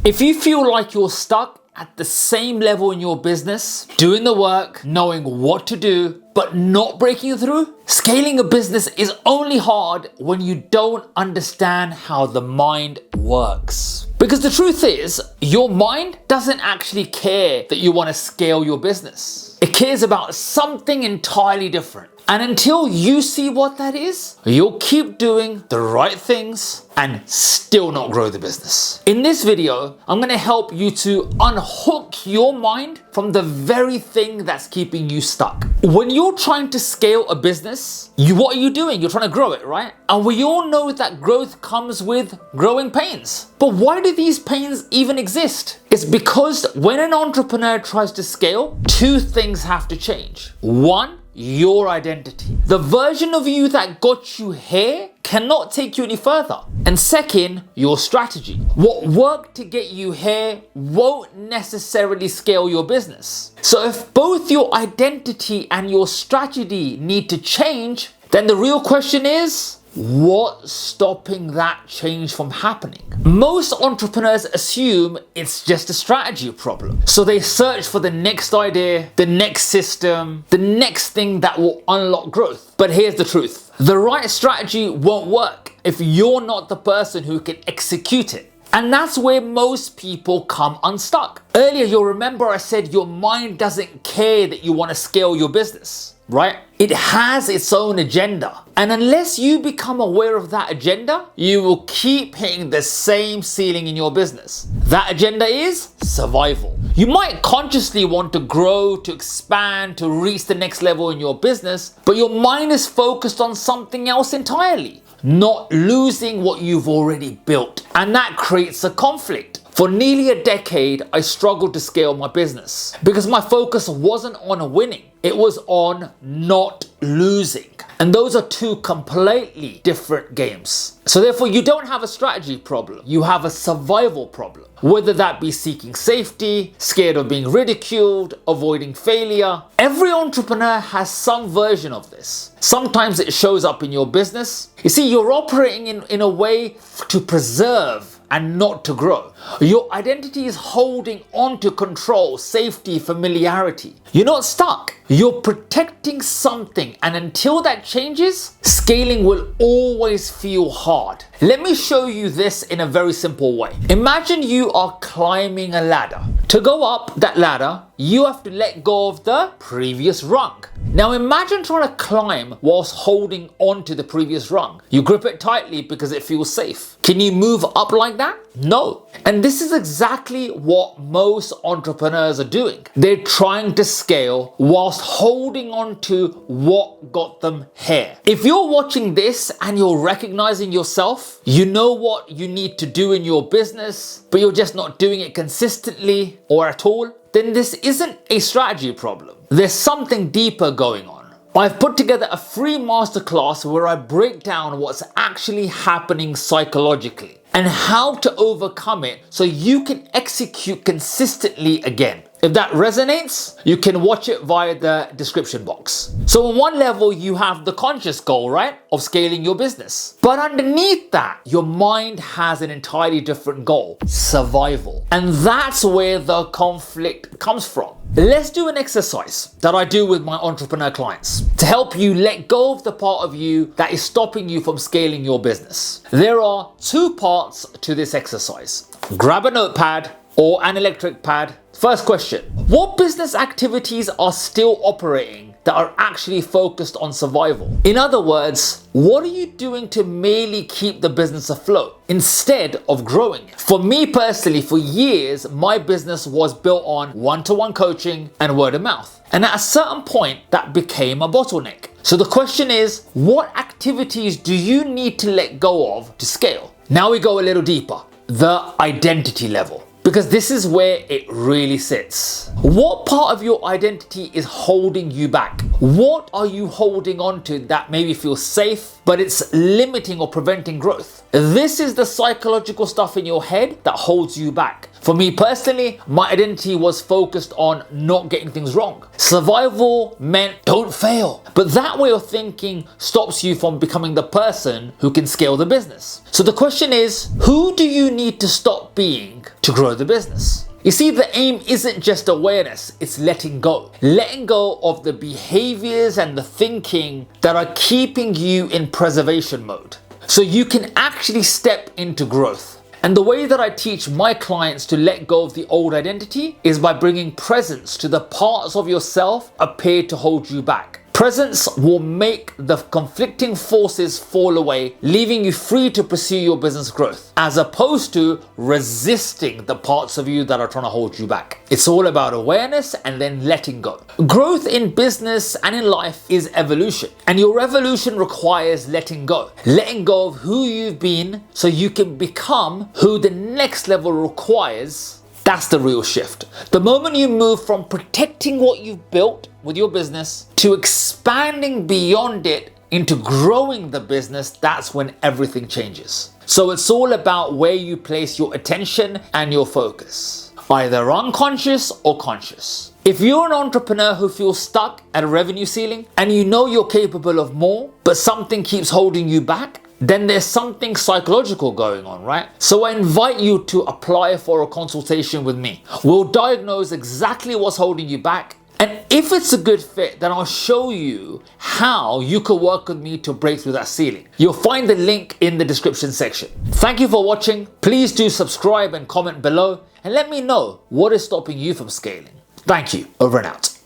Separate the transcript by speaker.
Speaker 1: If you feel like you're stuck at the same level in your business, doing the work, knowing what to do, but not breaking through, scaling a business is only hard when you don't understand how the mind works. Because the truth is, your mind doesn't actually care that you want to scale your business. It cares about something entirely different. And until you see what that is, you'll keep doing the right things and still not grow the business. In this video, I'm going to help you to unhook your mind from the very thing that's keeping you stuck. When you're trying to scale a business, what are you doing? You're trying to grow it, right? And we all know that growth comes with growing pains. But why do these pains even exist? It's because when an entrepreneur tries to scale, two things have to change. One, your identity. The version of you that got you here cannot take you any further. And second, your strategy. What worked to get you here won't necessarily scale your business. So if both your identity and your strategy need to change, then the real question is, what's stopping that change from happening? Most entrepreneurs assume it's just a strategy problem. So they search for the next idea, the next system, the next thing that will unlock growth. But here's the truth. The right strategy won't work if you're not the person who can execute it. And that's where most people come unstuck. Earlier, you'll remember I said your mind doesn't care that you want to scale your business, right? It has its own agenda. And unless you become aware of that agenda, you will keep hitting the same ceiling in your business. That agenda is survival. You might consciously want to grow, to expand, to reach the next level in your business, but your mind is focused on something else entirely, not losing what you've already built. And that creates a conflict. For nearly a decade, I struggled to scale my business because my focus wasn't on winning. It was on not losing. And those are two completely different games. So therefore, you don't have a strategy problem. You have a survival problem. Whether that be seeking safety, scared of being ridiculed, avoiding failure. Every entrepreneur has some version of this. Sometimes it shows up in your business. You see, you're operating in a way to preserve and not to grow. Your identity is holding on to control, safety, familiarity. You're not stuck. You're protecting something, and until that changes, scaling will always feel hard. Let me show you this in a very simple way. Imagine you are climbing a ladder. To go up that ladder, you have to let go of the previous rung. Now imagine trying to climb whilst holding on to the previous rung. You grip it tightly because it feels safe. Can you move up like that? No. And this is exactly what most entrepreneurs are doing. They're trying to scale whilst holding on to what got them here. If you're watching this and you're recognizing yourself, you know what you need to do in your business, but you're just not doing it consistently or at all, then this isn't a strategy problem. There's something deeper going on. I've put together a free masterclass where I break down what's actually happening psychologically and how to overcome it so you can execute consistently again. If that resonates, you can watch it via the description box. So on one level, you have the conscious goal, right, of scaling your business. But underneath that, your mind has an entirely different goal, survival. And that's where the conflict comes from. Let's do an exercise that I do with my entrepreneur clients to help you let go of the part of you that is stopping you from scaling your business. There are two parts to this exercise. Grab a notepad or an electric pad. First question, what business activities are still operating that are actually focused on survival? In other words, what are you doing to merely keep the business afloat instead of growing it? For me personally, for years, my business was built on one-to-one coaching and word of mouth. And at a certain point, that became a bottleneck. So the question is, what activities do you need to let go of to scale? Now we go a little deeper, the identity level. Because this is where it really sits. What part of your identity is holding you back? What are you holding on to that maybe feels safe, but it's limiting or preventing growth? This is the psychological stuff in your head that holds you back. For me personally, my identity was focused on not getting things wrong. Survival meant don't fail. But that way of thinking stops you from becoming the person who can scale the business. So the question is, who do you need to stop being to grow the business? You see, the aim isn't just awareness, it's letting go. Letting go of the behaviors and the thinking that are keeping you in preservation mode, so you can actually step into growth. And the way that I teach my clients to let go of the old identity is by bringing presence to the parts of yourself appear to hold you back. Presence will make the conflicting forces fall away, leaving you free to pursue your business growth, as opposed to resisting the parts of you that are trying to hold you back. It's all about awareness and then letting go. Growth in business and in life is evolution, and your evolution requires letting go. Letting go of who you've been so you can become who the next level requires. That's the real shift. The moment you move from protecting what you've built with your business to expanding beyond it into growing the business, that's when everything changes. So it's all about where you place your attention and your focus, either unconscious or conscious. If you're an entrepreneur who feels stuck at a revenue ceiling and you know you're capable of more, but something keeps holding you back, then there's something psychological going on, right? So I invite you to apply for a consultation with me. We'll diagnose exactly what's holding you back. And if it's a good fit, then I'll show you how you can work with me to break through that ceiling. You'll find the link in the description section. Thank you for watching. Please do subscribe and comment below and let me know what is stopping you from scaling. Thank you. Over and out.